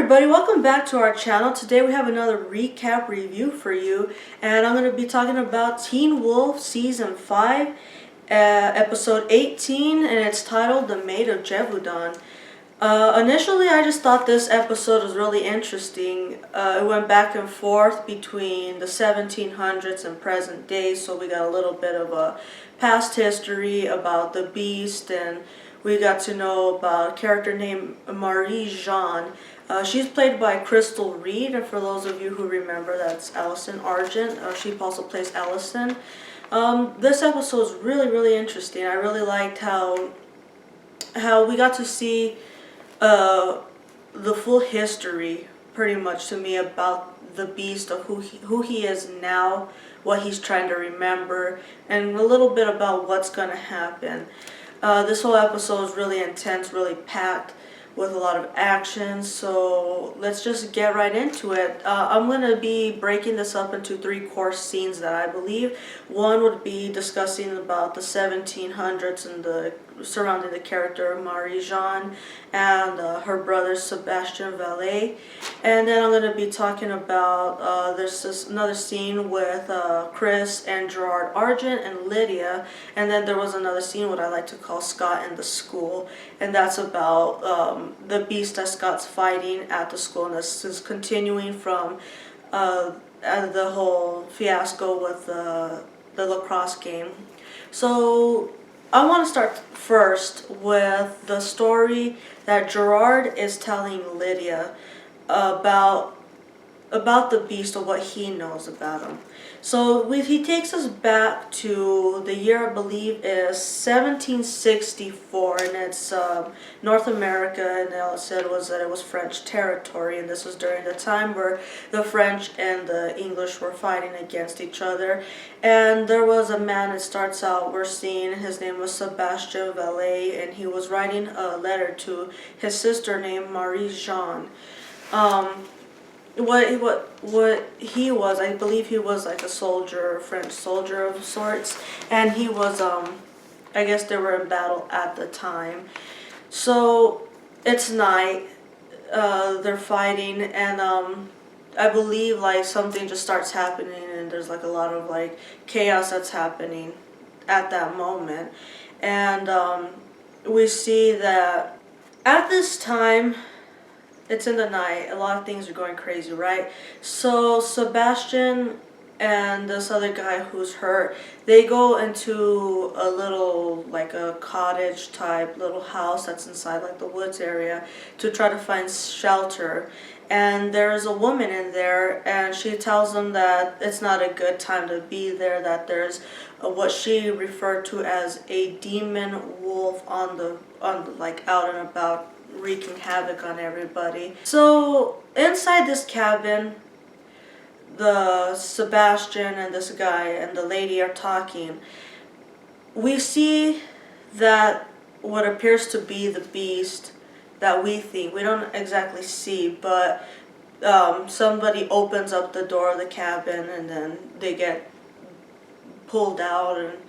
everybody, welcome back to our channel. Today we have another recap review for you, and I'm going to be talking about Teen Wolf Season 5, Episode 18, and it's titled The Maid of Gevaudan. Initially I just thought this episode was really interesting. It went back and forth between the 1700s and present day, so we got a little bit of a past history about the Beast, and we got to know about a character named Marie-Jeanne. She's played by Crystal Reed, and for those of you who remember, that's Allison Argent. She also plays Allison. This episode is really interesting. I really liked how we got to see the full history, pretty much to me, about the Beast, of who he is now, what he's trying to remember, and a little bit about what's going to happen. This whole episode is really intense, really packed with a lot of action, so let's just get right into it. I'm going to be breaking this up into three core scenes that I believe. One would be discussing about the 1700s and surrounding the character Marie-Jeanne and her brother Sebastian Valet. And then I'm going to be talking about, there's another scene with Chris and Gerard Argent and Lydia. And then there was another scene, what I like to call Scott in the School. And that's about the Beast that Scott's fighting at the school. And this is continuing from the whole fiasco with the lacrosse game. So I want to start first with the story that Gerard is telling Lydia about the Beast, of what he knows about him. So he takes us back to the year, I believe, is 1764, and it's North America, and all it said was that it was French territory, and this was during the time where the French and the English were fighting against each other. And there was a man, it starts out, we're seeing, his name was Sebastian Valet, and he was writing a letter to his sister named Marie-Jeanne. What he was, I believe he was like a soldier, a French soldier of sorts, and he was, I guess they were in battle at the time. So it's night, they're fighting, and I believe like something just starts happening, and there's like a lot of like chaos that's happening at that moment. And we see that at this time, it's in the night, a lot of things are going crazy, right? So Sebastian and this other guy who's hurt, they go into a little, like a cottage type little house that's inside like the woods area to try to find shelter. And there's a woman in there, and she tells them that it's not a good time to be there, that there's what she referred to as a demon wolf on the like out and about, wreaking havoc on everybody. So inside this cabin, the Sebastian and this guy and the lady are talking. We see that what appears to be the Beast that we think, we don't exactly see, but somebody opens up the door of the cabin, and then they get pulled out, and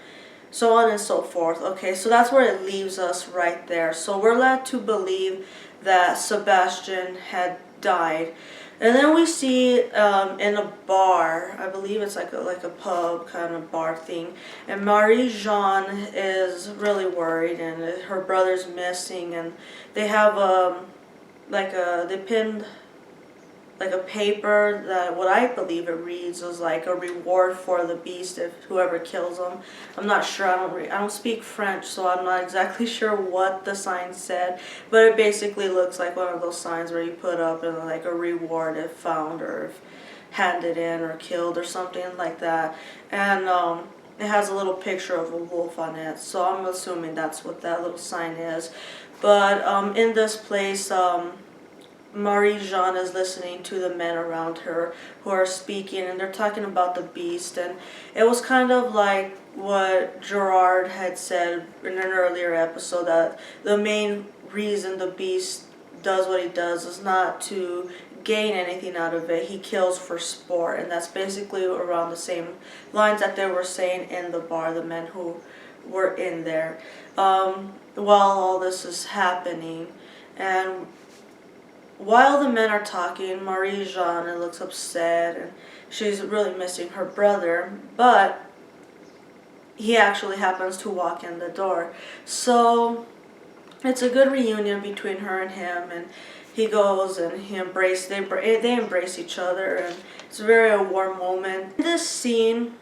so on and so forth. Okay, so that's where it leaves us right there. So we're led to believe that Sebastian had died. And then we see in a bar, I believe it's like a pub kind of bar thing, and Marie-Jeanne is really worried, and her brother's missing, and they have they pinned like a paper that, what I believe it reads, is like a reward for the Beast if whoever kills him. I'm not sure, I don't speak French, so I'm not exactly sure what the sign said, but it basically looks like one of those signs where you put up and like a reward if found, or if handed in or killed or something like that. And it has a little picture of a wolf on it, so I'm assuming that's what that little sign is. But in this place, Marie-Jeanne is listening to the men around her who are speaking, and they're talking about the Beast. And it was kind of like what Gerard had said in an earlier episode, that the main reason the Beast does what he does is not to gain anything out of it. He kills for sport, and that's basically around the same lines that they were saying in the bar, the men who were in there, while all this is happening. And while the men are talking, Marie-Jeanne looks upset and she's really missing her brother, but he actually happens to walk in the door. So it's a good reunion between her and him, and he goes and they embrace each other, and it's a very warm moment. In this scene,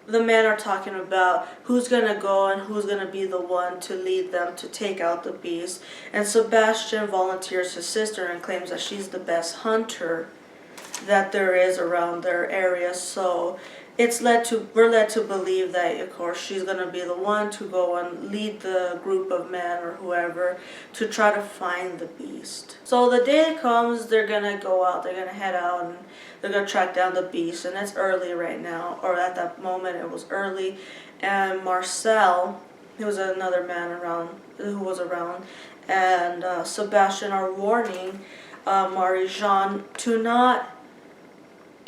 the men are talking about who's gonna go and who's gonna be the one to lead them to take out the beast. And Sebastian volunteers his sister and claims that she's the best hunter that there is around their area. So we're led to believe that, of course, she's gonna be the one to go and lead the group of men or whoever to try to find the beast. So the day comes, they're gonna go out, they're gonna head out, and they're gonna track down the beast. And it's early right now, or at that moment it was early. And Marcel, he was another man who was around, and Sebastian are warning Marie-Jeanne to not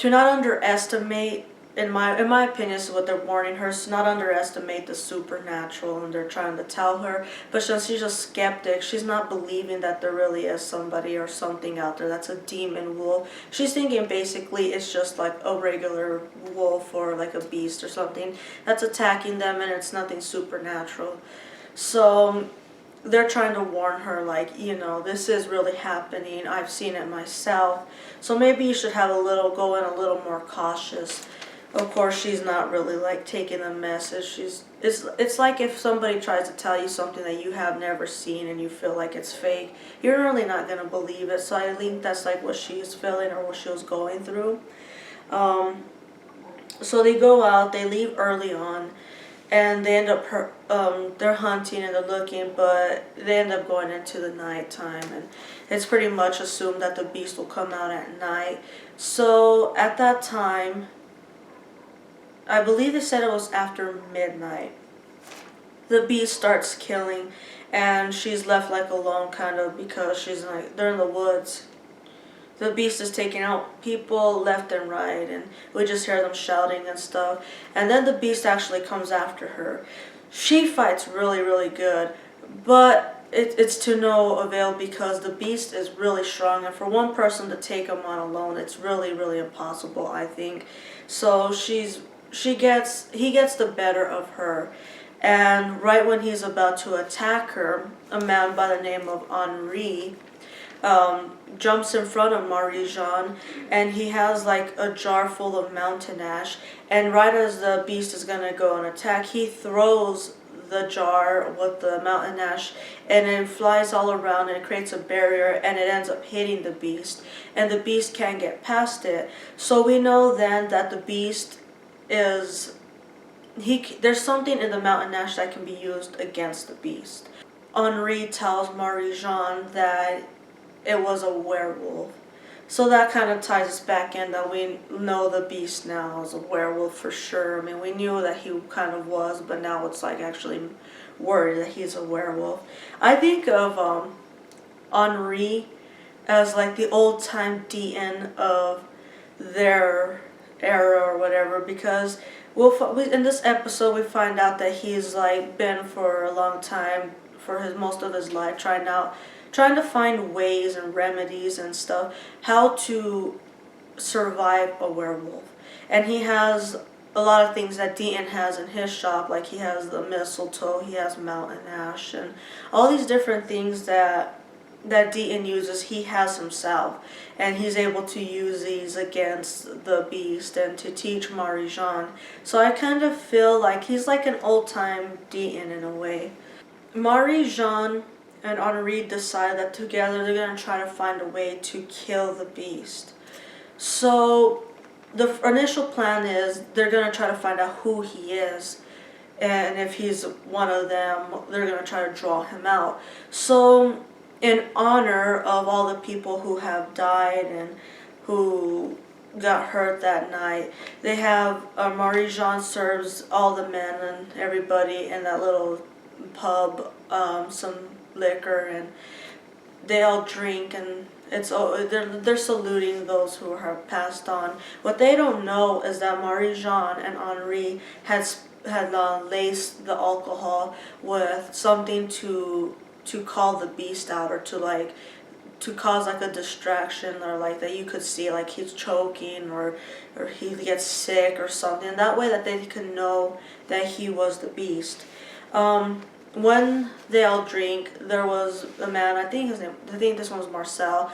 underestimate, in my opinion, is what they're warning her, to not underestimate the supernatural, and they're trying to tell her. But since she's a skeptic, she's not believing that there really is somebody or something out there that's a demon wolf. She's thinking basically it's just like a regular wolf or like a beast or something that's attacking them, and it's nothing supernatural. So they're trying to warn her, like, this is really happening. I've seen it myself. So maybe you should go in a little more cautious. Of course, she's not really like taking the message. It's like if somebody tries to tell you something that you have never seen and you feel like it's fake, you're really not going to believe it. So I think that's like what she's feeling or what she was going through. So they go out, they leave early on, and they end up they're hunting and they're looking, but they end up going into the nighttime, and it's pretty much assumed that the beast will come out at night. So at that time, I believe they said it was after midnight, the beast starts killing, and she's left like alone, kind of, because they're in the woods. The beast is taking out people left and right, and we just hear them shouting and stuff. And then the beast actually comes after her. She fights really, really good, but it's to no avail because the beast is really strong, and for one person to take him on alone, it's really, really impossible, I think. So he gets the better of her, and right when he's about to attack her, a man by the name of Henri jumps in front of Marie-Jeanne, and he has like a jar full of mountain ash, and right as the beast is gonna go and attack, he throws the jar with the mountain ash, and it flies all around and it creates a barrier, and it ends up hitting the beast, and the beast can't get past it. So we know then that the beast there's something in the mountain ash that can be used against the beast. Henri tells Marie-Jeanne that it was a werewolf. So that kind of ties us back in that we know the beast now is a werewolf for sure. I mean, we knew that he kind of was, but now it's like actually worried that he's a werewolf. I think of Henri as like the old time Dean of their era or whatever, because in this episode we find out that he's like been for a long time, for most of his life, trying to find ways and remedies and stuff how to survive a werewolf. And he has a lot of things that Dean has in his shop, like he has the mistletoe, he has mountain ash, and all these different things that Dean uses, he has himself, and he's able to use these against the beast and to teach Marie-Jeanne. So I kind of feel like he's like an old-time Dean in a way. Marie-Jeanne and Henri decide that together they're going to try to find a way to kill the beast. So the initial plan is they're going to try to find out who he is, and if he's one of them, they're going to try to draw him out. So in honor of all the people who have died and who got hurt that night, they have Marie-Jeanne serves all the men and everybody in that little pub some liquor, and they all drink, and they're saluting those who have passed on. What they don't know is that Marie-Jeanne and Henri had laced the alcohol with something to call the beast out, or to like to cause like a distraction, or like that you could see like he's choking, or he gets sick or something. That way that they could know that he was the beast. When they all drink, there was a man, I think this one was Marcel.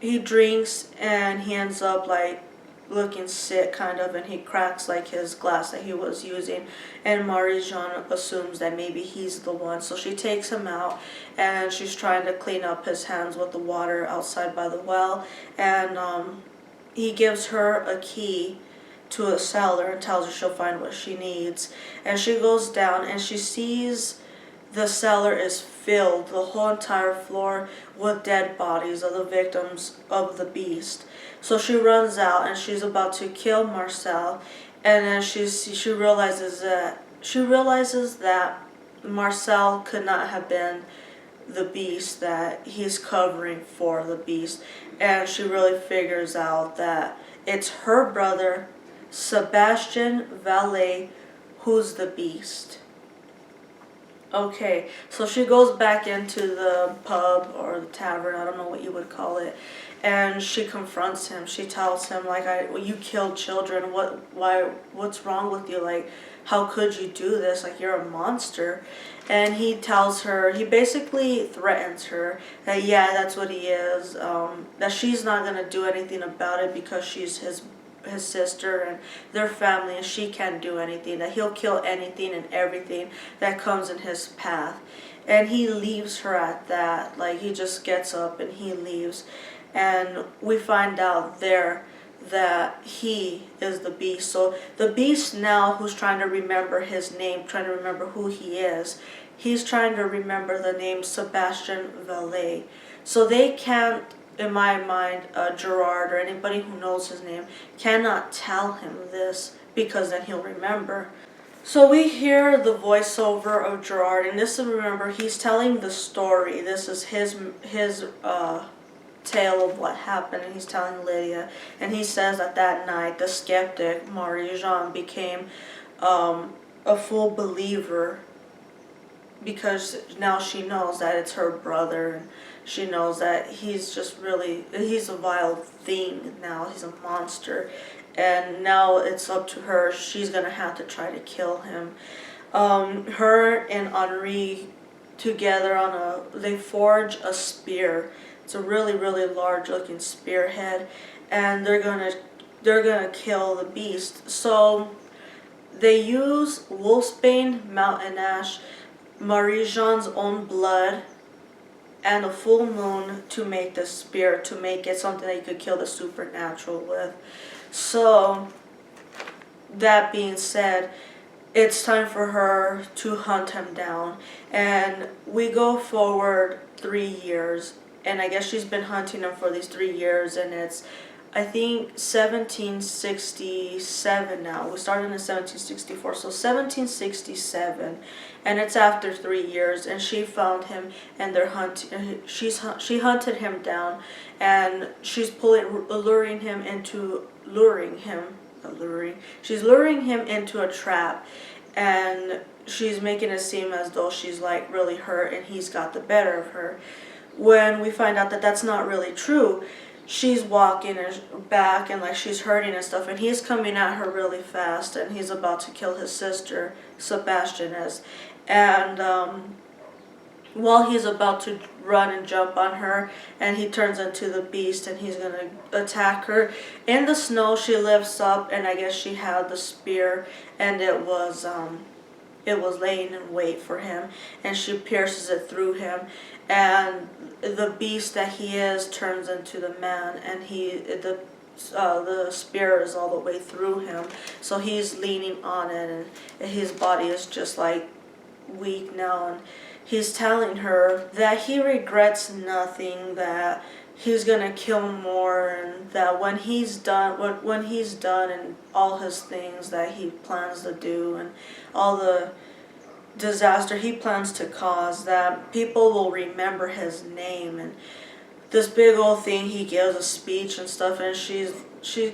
He drinks and he ends up like looking sick kind of, and he cracks like his glass that he was using, and Marie-Jeanne assumes that maybe he's the one, so she takes him out and she's trying to clean up his hands with the water outside by the well, and he gives her a key to a cellar and tells her she'll find what she needs, and she goes down and she sees the cellar is filled, the whole entire floor, with dead bodies of the victims of the beast. So she runs out and she's about to kill Marcel, and then she realizes that Marcel could not have been the beast, that he's covering for the beast, and she really figures out that it's her brother, Sebastian Vallet, who's the beast. Okay, so she goes back into the pub or the tavern, I don't know what you would call it, and she confronts him. She tells him, like, you killed children. What's wrong with you? Like, how could you do this? Like, you're a monster. And he tells her, he basically threatens her that, yeah, that's what he is, that she's not going to do anything about it because she's his sister and their family, and she can't do anything, that he'll kill anything and everything that comes in his path. And he leaves her at that. Like, he just gets up and he leaves, and we find out there that he is the beast. So the beast now, who's trying to remember his name, trying to remember who he is, he's trying to remember the name Sebastian Vallet. So they can't, in my mind, Gerard or anybody who knows his name cannot tell him this, because then he'll remember. So we hear the voiceover of Gerard, and this is, remember, he's telling the story. This is his tale of what happened, and he's telling Lydia, and he says that night the skeptic Marie-Jeanne became a full believer, because now she knows that it's her brother, and she knows that he's a vile thing now, he's a monster, and now it's up to her. She's gonna have to try to kill him. Her and Henri together they forge a spear. It's a really, really large looking spearhead, and they're gonna kill the beast. So they use wolfsbane, mountain ash, Marie-Jeanne's own blood, and a full moon to make the spear, to make it something that you could kill the supernatural with. So, that being said, it's time for her to hunt him down. And we go forward 3 years, and I guess she's been hunting him for these 3 years, and it's, I think, 1767 now. We started in 1764, so 1767, and it's after 3 years, and she found him, and she hunted him down, and she's luring him into a trap, and she's making it seem as though she's like really hurt, and he's got the better of her. When we find out that that's not really true, she's walking back and like she's hurting and stuff, and he's coming at her really fast, and he's about to kill his sister, Sebastian is. And while he's about to run and jump on her, and he turns into the beast, and he's gonna attack her. In the snow, she lifts up, and I guess she had the spear, and it was laying in wait for him, and she pierces it through him, and the beast that he is turns into the man, and the spear is all the way through him, so he's leaning on it, and his body is just like weak now, and he's telling her that he regrets nothing, that he's gonna kill more, and that when he's done and all his things that he plans to do, and all the disaster he plans to cause, that people will remember his name. And this big old thing, he gives a speech and stuff, and she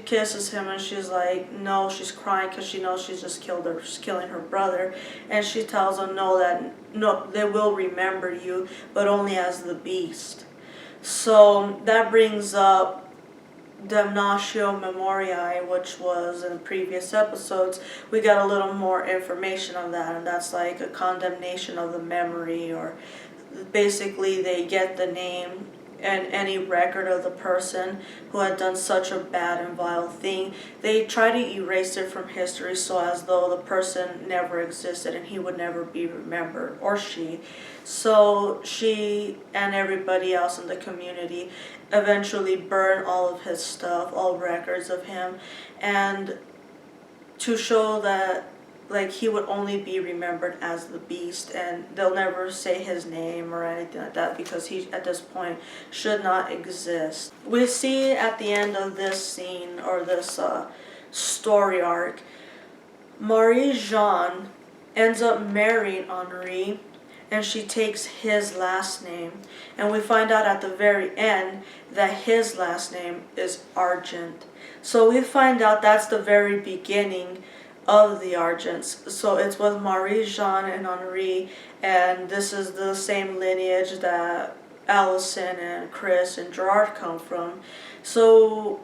kisses him, and she's like, no, she's crying because she knows she's killing her brother, and she tells him, no, they will remember you, but only as the beast. So that brings up damnatio memoriae, which was in previous episodes. We got a little more information on that, and that's like a condemnation of the memory, or basically they get the name and any record of the person who had done such a bad and vile thing. They try to erase it from history so as though the person never existed and he would never be remembered, or she. So she and everybody else in the community eventually burn all of his stuff, all records of him, and to show that like he would only be remembered as the Beast, and they'll never say his name or anything like that because he at this point should not exist. We see at the end of this scene, or this story arc, Marie-Jeanne ends up marrying Henri, and she takes his last name, and we find out at the very end that his last name is Argent. So we find out that's the very beginning of the Argents. So it's with Marie-Jeanne and Henri, and this is the same lineage that Allison and Chris and Gerard come from. So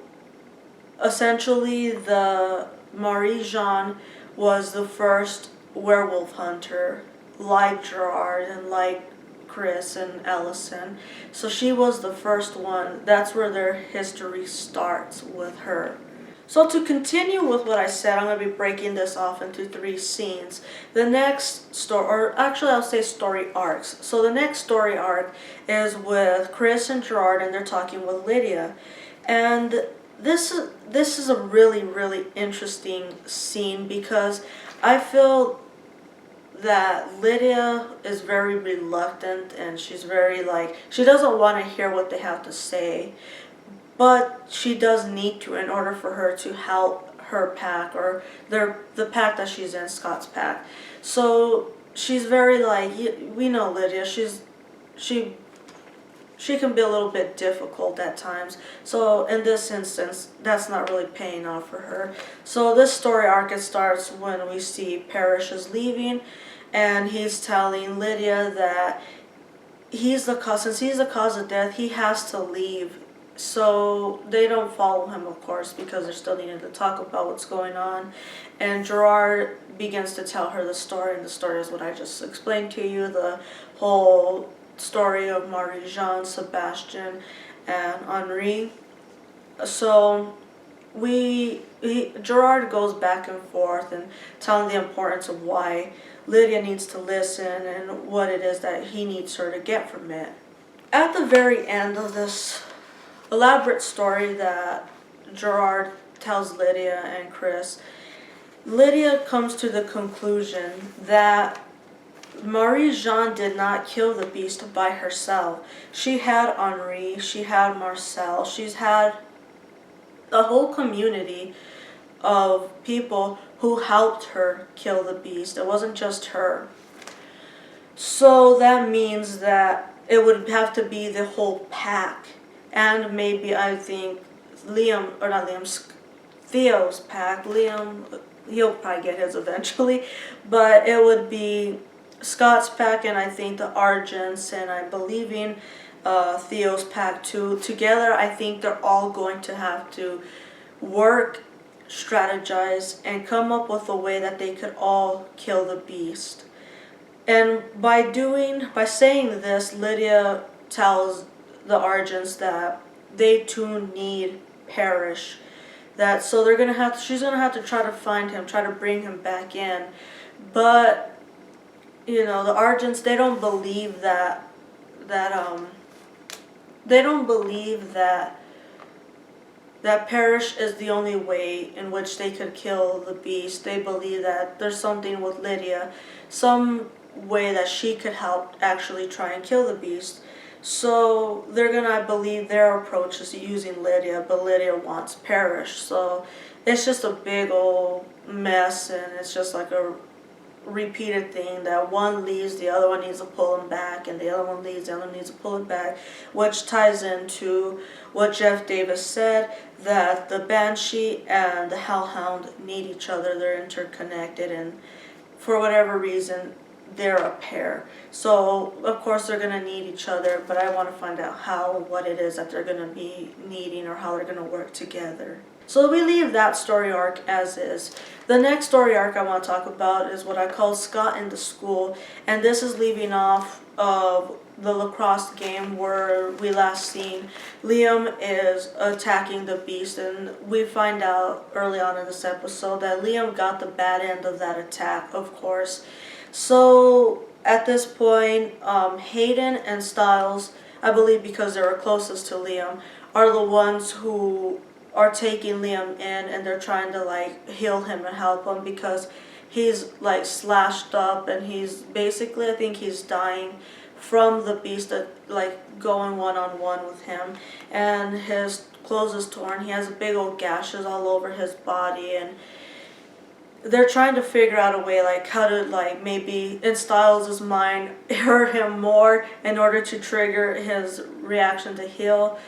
essentially the Marie-Jeanne was the first werewolf hunter, like Gerard and like Chris and Allison. So she was the first one. That's where their history starts, with her. So to continue with what I said, I'm going to be breaking this off into 3 scenes. The next story, or actually I'll say story arcs. So the next story arc is with Chris and Gerard, and they're talking with Lydia. And this is a really, really interesting scene because I feel that Lydia is very reluctant, and she's very like, she doesn't want to hear what they have to say. But she does need to in order for her to help her pack, or the pack that she's in, Scott's pack. So she's very like, we know Lydia, she can be a little bit difficult at times. So in this instance, that's not really paying off for her. So this story arc, it starts when we see Parrish is leaving, and he's telling Lydia that since he's the cause of death, he has to leave. So they don't follow him, of course, because they're still needing to talk about what's going on. And Gerard begins to tell her the story, and the story is what I just explained to you, the whole story of Marie-Jeanne, Sebastian, and Henri. So Gerard goes back and forth and telling the importance of why Lydia needs to listen and what it is that he needs her to get from it. At the very end of this elaborate story that Gerard tells Lydia and Chris, Lydia comes to the conclusion that Marie-Jeanne did not kill the Beast by herself. She had Henri, she had Marcel, she's had a whole community of people who helped her kill the Beast. It wasn't just her. So that means that it would have to be the whole pack. And maybe, I think, Theo's pack. Liam, he'll probably get his eventually. But it would be Scott's pack, and I think the Argents, and I'm believing Theo's pack too. Together, I think they're all going to have to work, strategize, and come up with a way that they could all kill the Beast. And by saying this, Lydia tells the Argents that they too need Parrish. So she's gonna have to try to find him, try to bring him back in. But the Argents, they don't believe that Parrish is the only way in which they could kill the Beast. They believe that there's something with Lydia, some way that she could help actually try and kill the Beast. So they're gonna, I believe, their approach is using Lydia, but Lydia wants Parrish. So it's just a big old mess, and it's just like a repeated thing that one leaves, the other one needs to pull him back, and the other one leaves, the other one needs to pull it back, which ties into what Jeff Davis said, that the Banshee and the Hellhound need each other. They're interconnected, and for whatever reason, they're a pair. So of course they're gonna need each other, but I want to find out how, what it is that they're gonna be needing, or how they're gonna work together. So we leave that story arc as is. The next story arc I want to talk about is what I call Scott in the School, and this is leaving off of the lacrosse game where we last seen Liam is attacking the beast, and we find out early on in this episode that Liam got the bad end of that attack, of course. So at this point, Hayden and Styles, I believe because they were closest to Liam, are the ones who are taking Liam in, and they're trying to like heal him and help him because he's like slashed up, and he's basically, I think he's dying from the beast that like going one-on-one with him, and his clothes is torn. He has big old gashes all over his body, and they're trying to figure out a way like how to like maybe in Styles' mind hurt him more in order to trigger his reaction to heal.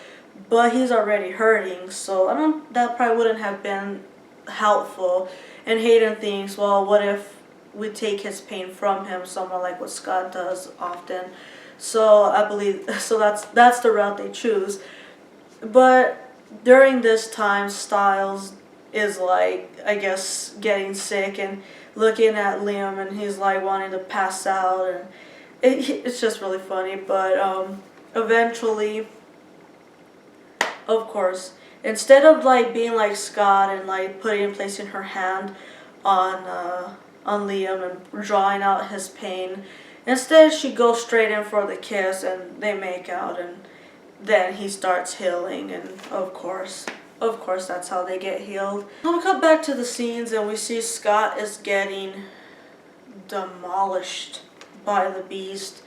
But he's already hurting, so that probably wouldn't have been helpful. And Hayden thinks, well, what if we take his pain from him, somewhat like what Scott does often. So I believe, so that's the route they choose. But during this time, Styles is like, I guess, getting sick and looking at Liam, and he's like wanting to pass out, and it's just really funny. But eventually, of course, instead of like being like Scott and like placing her hand on Liam and drawing out his pain, instead she goes straight in for the kiss, and they make out, and then he starts healing, and of course that's how they get healed. Now we come back to the scenes, and we see Scott is getting demolished by the beast.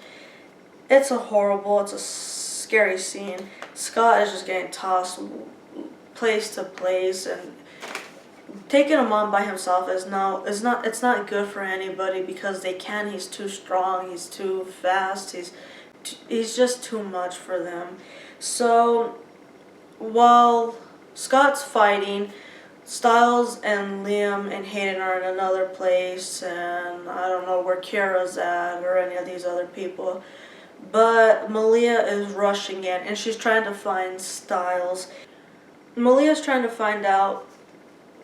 It's a scary scene. Scott is just getting tossed place to place, and taking him on by himself it's not good for anybody, because he's too strong, he's too fast, he's just too much for them. So while Scott's fighting, Styles and Liam and Hayden are in another place, and I don't know where Kira's at or any of these other people. But Malia is rushing in, and she's trying to find Styles. Malia's trying to find out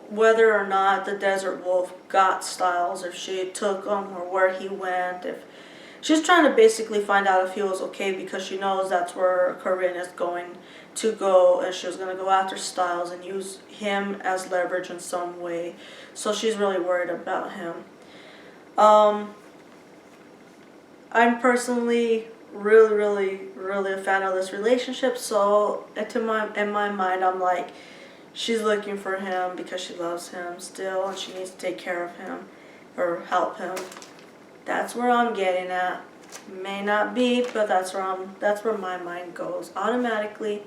whether or not the Desert Wolf got Styles, if she took him or where he went. If she's trying to basically find out if he was okay, because she knows that's where Corinne is going to go, and she was going to go after Styles and use him as leverage in some way. So she's really worried about him. I'm personally really a fan of this relationship, so in my mind I'm like, she's looking for him because she loves him still, and she needs to take care of him or help him. That's where I'm getting at. May not be, but that's where my mind goes automatically,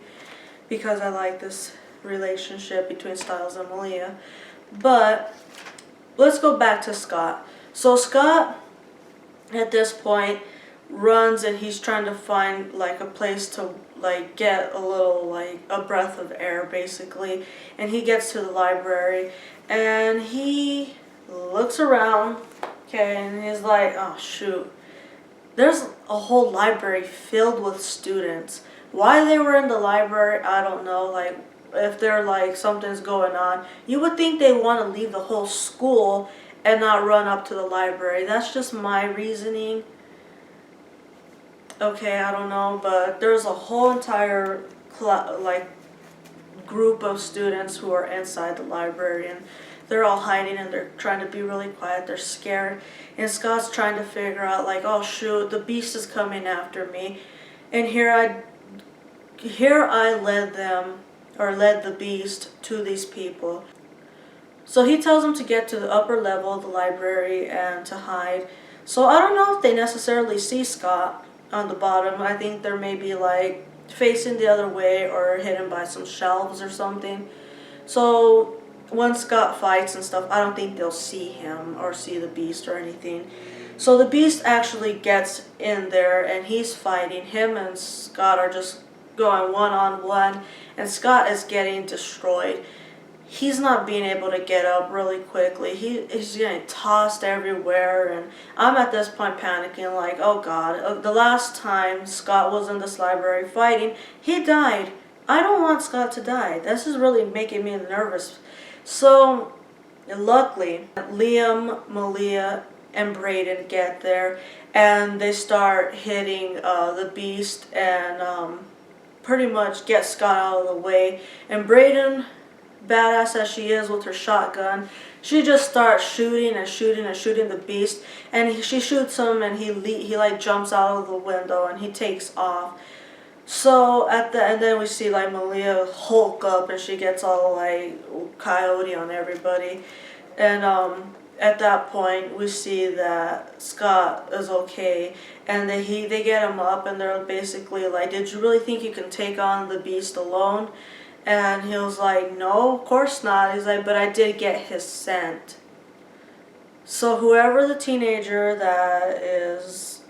because I like this relationship between Styles and Malia. But let's go back to Scott. So Scott, at this point, runs, and he's trying to find like a place to like get a little like a breath of air basically, and he gets to the library, and he looks around, okay, and he's like, oh shoot, there's a whole library filled with students. Why they were in the library, I don't know. Like, if they're like something's going on, you would think they want to leave the whole school and not run up to the library. That's just my reasoning. Okay, I don't know, but there's a whole entire group of students who are inside the library, and they're all hiding, and they're trying to be really quiet. They're scared, and Scott's trying to figure out like, oh shoot, the beast is coming after me, and here I led the beast to these people. So he tells them to get to the upper level of the library and to hide. So I don't know if they necessarily see Scott on the bottom. I think they're maybe like facing the other way or hidden by some shelves or something. So when Scott fights and stuff, I don't think they'll see him or see the beast or anything. So the beast actually gets in there, and he's fighting. Him and Scott are just going one-on-one, and Scott is getting destroyed. he's not being able to get up really quickly. He's getting tossed everywhere, and I'm at this point panicking like, oh God, the last time Scott was in this library fighting, he died. I don't want Scott to die. This is really making me nervous. So, luckily, Liam, Malia, and Brayden get there, and they start hitting the beast and pretty much get Scott out of the way. And Brayden, badass as she is with her shotgun, she just starts shooting and shooting and shooting the beast, and she shoots him, and he like jumps out of the window and he takes off. So and then we see like Malia hulk up, and she gets all like coyote on everybody, and at that point we see that Scott is okay, and they get him up, and they're basically like, did you really think you can take on the beast alone? And he was like, no, of course not. He's like, but I did get his scent. So whoever the teenager that is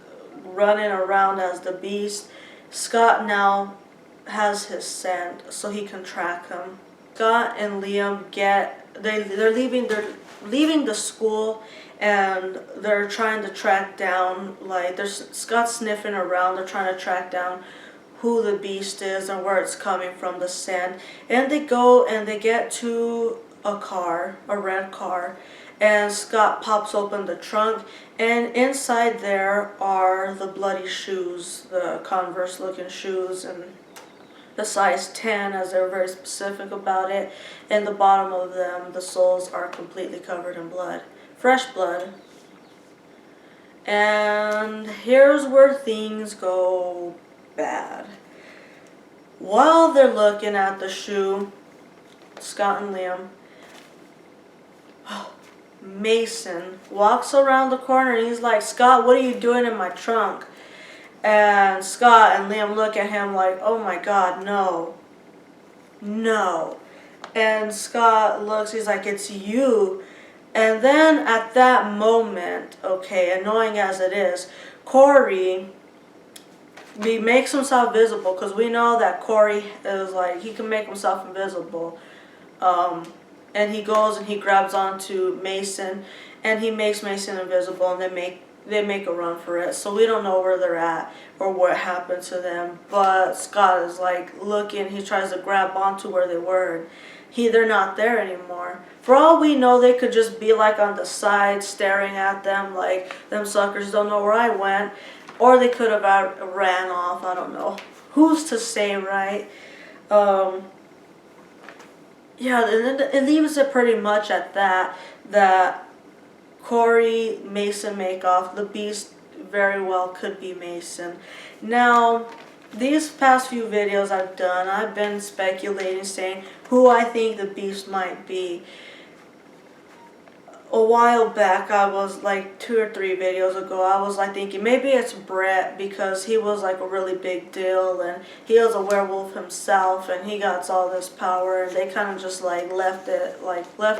running around as the beast, Scott now has his scent, so he can track him. Scott and Liam they're leaving the school, and they're trying to track down, like there's Scott's sniffing around. They're trying to track down who the beast is and where it's coming from, the scent. And they go and they get to a red car, and Scott pops open the trunk, and inside there are the bloody shoes, the Converse looking shoes, and the size 10, as they're very specific about it. And the bottom of them, the soles are completely covered in blood, fresh blood. And here's where things go bad. While they're looking at the shoe, Scott and Liam, Mason walks around the corner, and he's like, Scott, what are you doing in my trunk? And Scott and Liam look at him like, oh my God, no. No. And Scott looks, he's like, it's you. And then at that moment, okay, annoying as it is, Corey, he makes himself visible, because we know that Corey is like, he can make himself invisible. And he goes and he grabs onto Mason, and he makes Mason invisible, and they make a run for it. So we don't know where they're at or what happened to them. But Scott is like looking, he tries to grab onto where they were, and they're not there anymore. For all we know, they could just be like on the side staring at them like, them suckers don't know where I went. Or they could have ran off, I don't know. Who's to say, right? Yeah, and it leaves it pretty much at that Corey, Mason make off. The beast very well could be Mason. Now, these past few videos I've done, I've been speculating, saying who I think the beast might be. A while back, I was like 2 or 3 videos ago, I was like thinking maybe it's Brett, because he was like a really big deal, and he was a werewolf himself, and he got all this power, and they kind of just like left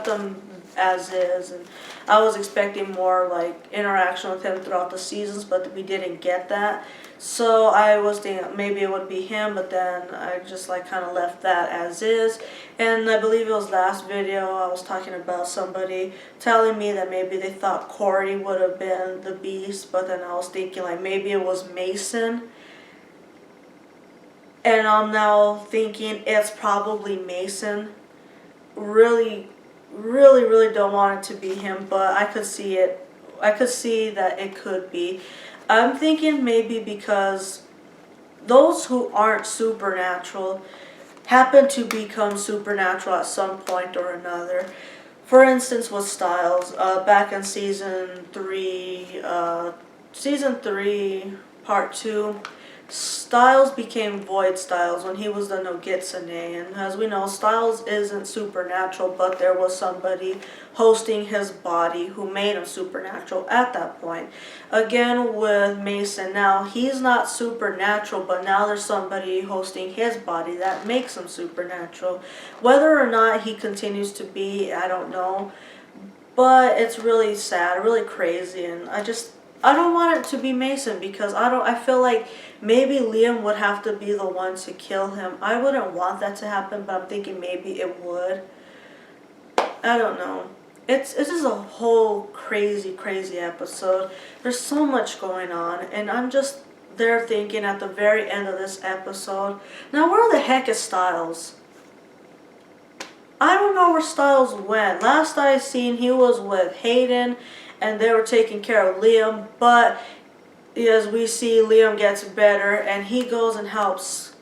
him as is. And I was expecting more like interaction with him throughout the seasons, but we didn't get that. So I was thinking maybe it would be him, but then I just like kind of left that as is. And I believe it was last video I was talking about somebody telling me that maybe they thought Corey would have been the beast, but then I was thinking like maybe it was Mason. And I'm now thinking it's probably Mason. Really don't want it to be him, but I could see it. I could see that it could be. I'm thinking maybe because those who aren't supernatural happen to become supernatural at some point or another. For instance, with Styles, back in season 3, part 2, Styles became Void Styles when he was the Nogitsune, and as we know, Styles isn't supernatural, but there was somebody hosting his body who made him supernatural at that point. Again with Mason, now he's not supernatural, but now there's somebody hosting his body that makes him supernatural. Whether or not he continues to be, I don't know, but it's really sad, really crazy, and I don't want it to be Mason, because I feel like maybe Liam would have to be the one to kill him. I wouldn't want that to happen, but I'm thinking maybe it would. I don't know. It's just a whole crazy episode. There's so much going on, and I'm just there thinking at the very end of this episode, now where the heck is Styles? I don't know where Styles went. Last I seen, he was with Hayden, and they were taking care of Liam, but as we see, Liam gets better, and he goes and helps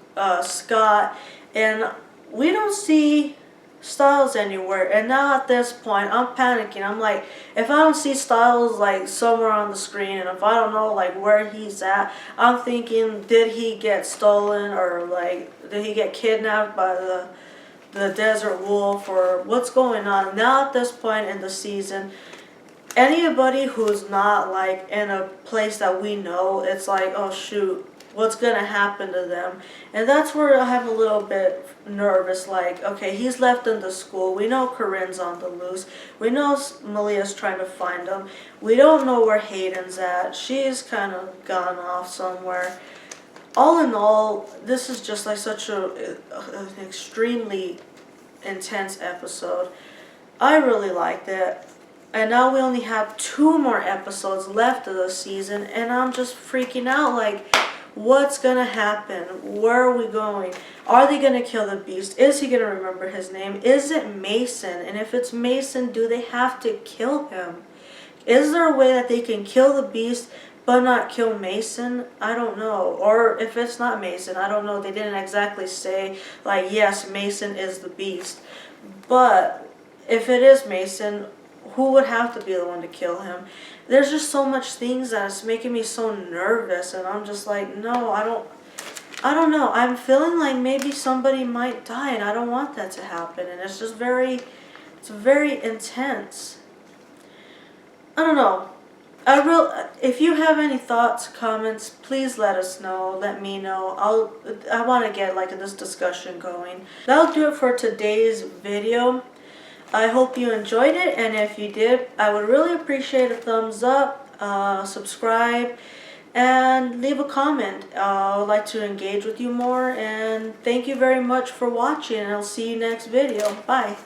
Scott, and we don't see Styles anywhere. And now at this point, I'm panicking. I'm like, if I don't see Styles like somewhere on the screen, and if I don't know like where he's at, I'm thinking, did he get stolen, or like did he get kidnapped by the desert wolf, or what's going on? Now at this point in the season, anybody who's not like in a place that we know, it's like, oh shoot, what's gonna happen to them? And that's where I'm a little bit nervous. Like, okay, he's left in the school. We know Corinne's on the loose. We know Malia's trying to find him. We don't know where Hayden's at. She's kind of gone off somewhere. All in all, this is just like such an extremely intense episode. I really liked it. And now we only have 2 more episodes left of the season, and I'm just freaking out. Like, what's gonna happen? Where are we going? Are they gonna kill the Beast? Is he gonna remember his name? Is it Mason? And if it's Mason, do they have to kill him? Is there a way that they can kill the Beast but not kill Mason? I don't know. Or if it's not Mason, I don't know. They didn't exactly say, like, yes, Mason is the Beast. But if it is Mason, who would have to be the one to kill him? There's just so much things that it's making me so nervous, and I'm just like, no, I don't know. I'm feeling like maybe somebody might die, and I don't want that to happen, and it's just it's very intense. I don't know. If you have any thoughts, comments, please let us know. Let me know. I want to get like this discussion going. That'll do it for today's video. I hope you enjoyed it, and if you did, I would really appreciate a thumbs up, subscribe, and leave a comment. I would like to engage with you more, and thank you very much for watching, and I'll see you next video. Bye.